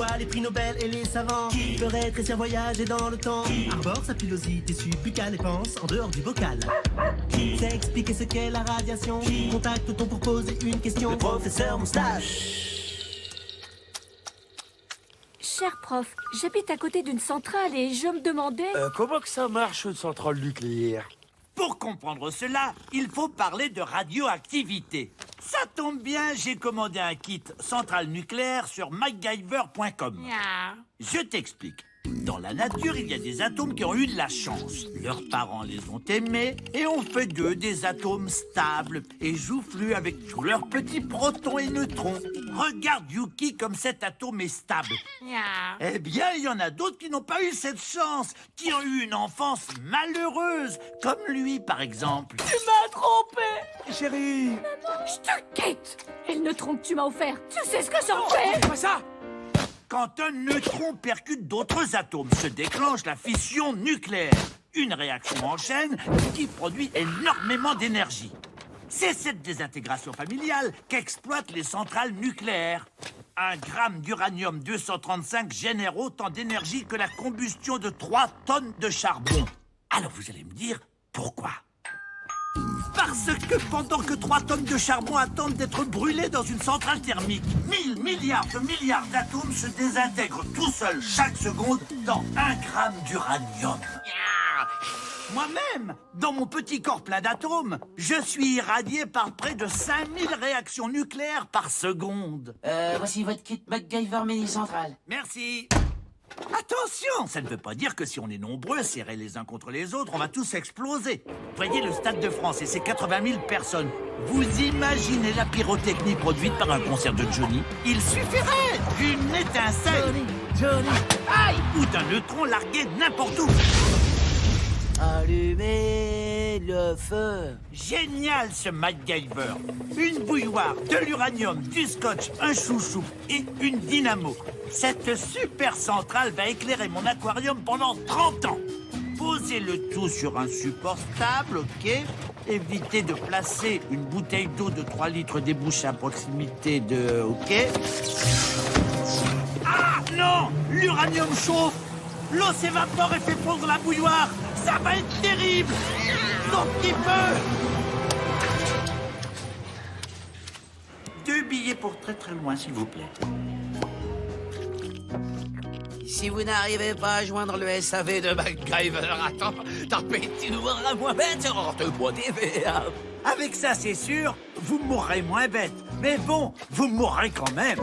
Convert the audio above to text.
voit les prix Nobel et les savants qui peut rétrécir, voyager dans le temps, arbore sa pilosité, suit plus qu'à dépense en dehors du bocal. C'est expliquer ce qu'est la radiation. Contacte-t-on pour poser une question? Le professeur Moustache. Cher prof, j'habite à côté d'une centrale et je me demandais... Comment que ça marche, une centrale nucléaire? Pour comprendre cela, il faut parler de radioactivité. Ça tombe bien, j'ai commandé un kit centrale nucléaire sur MacGyver.com. Je t'explique. Dans la nature, il y a des atomes qui ont eu de la chance. Leurs parents les ont aimés et ont fait d'eux des atomes stables et joufflus avec tous leurs petits protons et neutrons. Regarde Yuki comme cet atome est stable. Eh bien, il y en a d'autres qui n'ont pas eu cette chance, qui ont eu une enfance malheureuse, comme lui par exemple. Tu m'as trompé! Chérie! Maman, je te quitte! Et le neutron que tu m'as offert, tu sais ce que j'en fais? C'est pas ça! Quand un neutron percute d'autres atomes, se déclenche la fission nucléaire. Une réaction en chaîne qui produit énormément d'énergie. C'est cette désintégration familiale qu'exploitent les centrales nucléaires. 1 gramme d'uranium-235 génère autant d'énergie que la combustion de 3 tonnes de charbon. Alors vous allez me dire, pourquoi ? Parce que pendant que 3 tonnes de charbon attendent d'être brûlées dans une centrale thermique, 1000 milliards de milliards d'atomes se désintègrent tout seuls chaque seconde dans 1 gramme d'uranium. Moi-même, dans mon petit corps plein d'atomes, je suis irradié par près de 5000 réactions nucléaires par seconde. Voici votre kit MacGyver mini-centrale. Merci. Attention, ça ne veut pas dire que si on est nombreux, serrés les uns contre les autres, on va tous exploser. Voyez le Stade de France et ses 80 000 personnes. Vous imaginez la pyrotechnie produite par un concert de Johnny? Il suffirait d'une étincelle aïe, ou d'un neutron largué n'importe où. Allumez le feu. Génial ce MacGyver. Une bouilloire, de l'uranium, du scotch, un chouchou et une dynamo. Cette super centrale va éclairer mon aquarium pendant 30 ans. Posez le tout sur un support stable, ok? Évitez de placer une bouteille d'eau de 3 litres débouchée à proximité de... ok? Ah non! L'uranium chauffe! L'eau s'évapore et fait fondre la bouilloire! Ça va être terrible! Donc il peut! 2 billets pour très très loin, s'il vous plaît. Si vous n'arrivez pas à joindre le SAV de MacGyver, attends, tapez-nous à moins bête, rentre-moi des verres. Avec ça, c'est sûr, vous mourrez moins bête. Mais bon, vous mourrez quand même.